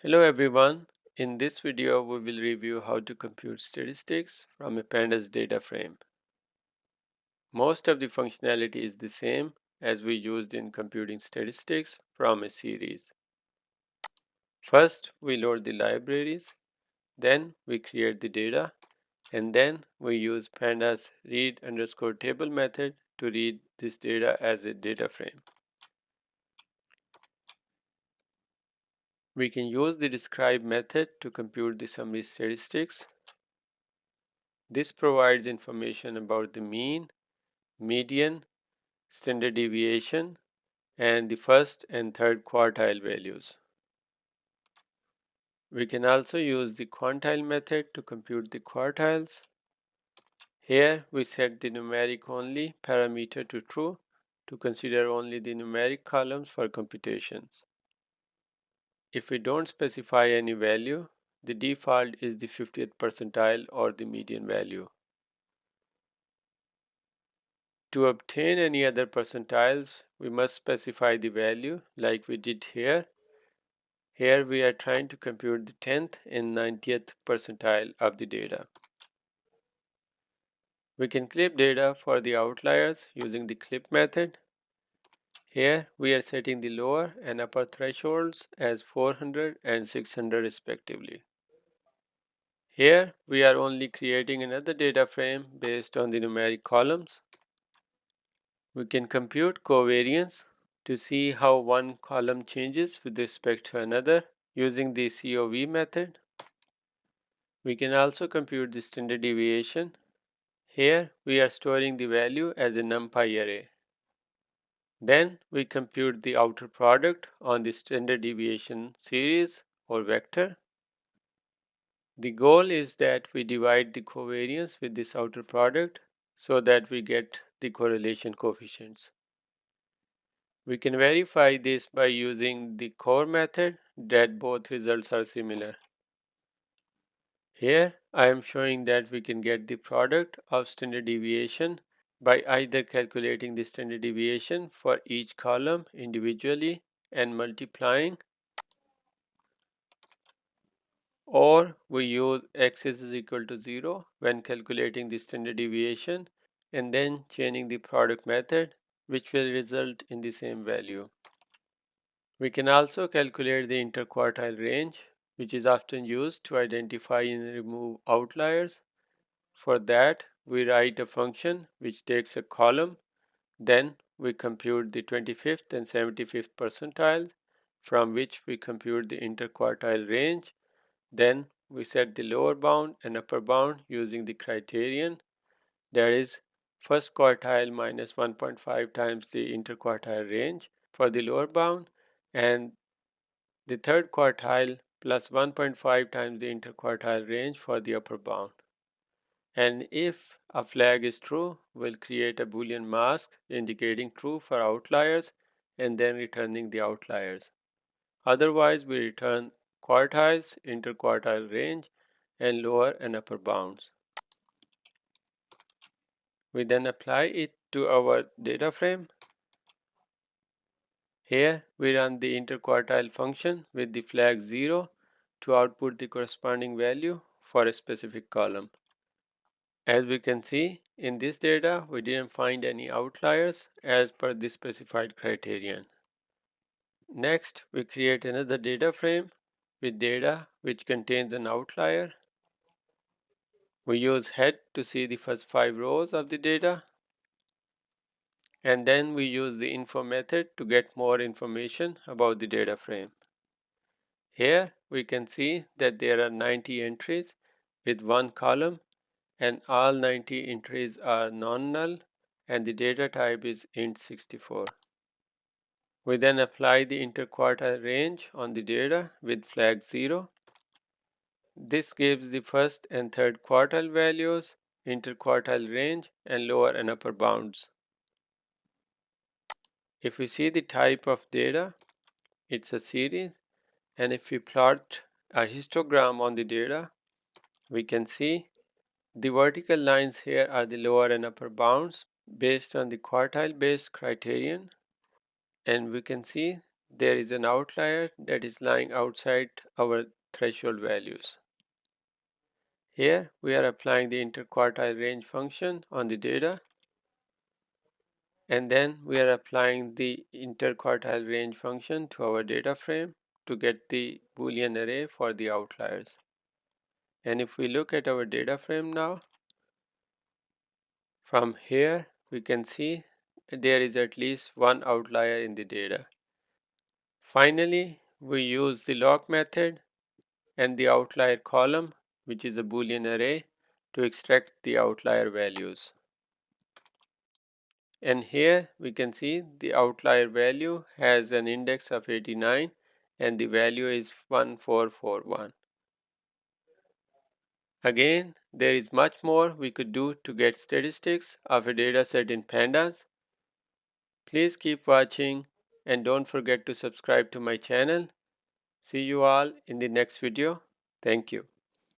Hello everyone. In this video, we will review how to compute statistics from a Pandas data frame. Most of the functionality is the same as we used in computing statistics from a series. First, we load the libraries, then we create the data, and then we use Pandas read underscore table method to read this data as a data frame. We can use the describe method to compute the summary statistics. This provides information about the mean, median, standard deviation, and the first and third quartile values. We can also use the quantile method to compute the quartiles. Here we set the numeric only parameter to true to consider only the numeric columns for computations. If we don't specify any value, the default is the 50th percentile or the median value. To obtain any other percentiles, we must specify the value like we did here. Here we are trying to compute the 10th and 90th percentile of the data. We can clip data for the outliers using the clip method. Here we are setting the lower and upper thresholds as 400 and 600 respectively. Here we are only creating another data frame based on the numeric columns. We can compute covariance to see how one column changes with respect to another using the COV method. We can also compute the standard deviation. Here we are storing the value as a NumPy array. Then we compute the outer product on the standard deviation series or vector. The goal is that we divide the covariance with this outer product so that we get the correlation coefficients. We can verify this by using the core method that both results are similar. Here I am showing that we can get the product of standard deviation by either calculating the standard deviation for each column individually and multiplying, or we use x is equal to 0 when calculating the standard deviation and then chaining the product method, which will result in the same value. We can also calculate the interquartile range, which is often used to identify and remove outliers. For that, we write a function which takes a column, then we compute the 25th and 75th percentiles, from which we compute the interquartile range. Then we set the lower bound and upper bound using the criterion, that is first quartile minus 1.5 times the interquartile range for the lower bound, and the third quartile plus 1.5 times the interquartile range for the upper bound. And if a flag is true, we'll create a Boolean mask indicating true for outliers and then returning the outliers. Otherwise, we return quartiles, interquartile range, and lower and upper bounds. We then apply it to our data frame. Here we run the interquartile function with the flag 0 to output the corresponding value for a specific column. As we can see, in this data, we didn't find any outliers as per the specified criterion. Next, we create another data frame with data which contains an outlier. We use head to see the first 5 rows of the data, and then we use the info method to get more information about the data frame. Here we can see that there are 90 entries with one column, and all 90 entries are non-null, and the data type is int64. We then apply the interquartile range on the data with flag 0. This gives the first and third quartile values, interquartile range, and lower and upper bounds. If we see the type of data, it's a series, and if we plot a histogram on the data, we can see the vertical lines here are the lower and upper bounds based on the quartile based criterion, and we can see there is an outlier that is lying outside our threshold values. Here we are applying the interquartile range function on the data, and then we are applying the interquartile range function to our data frame to get the Boolean array for the outliers. And if we look at our data frame now, from here we can see there is at least one outlier in the data. Finally, we use the log method and the outlier column, which is a Boolean array, to extract the outlier values. And here we can see the outlier value has an index of 89 and the value is 1441. Again, there is much more we could do to get statistics of a dataset in Pandas. Please keep watching and don't forget to subscribe to my channel. See you all in the next video. Thank you.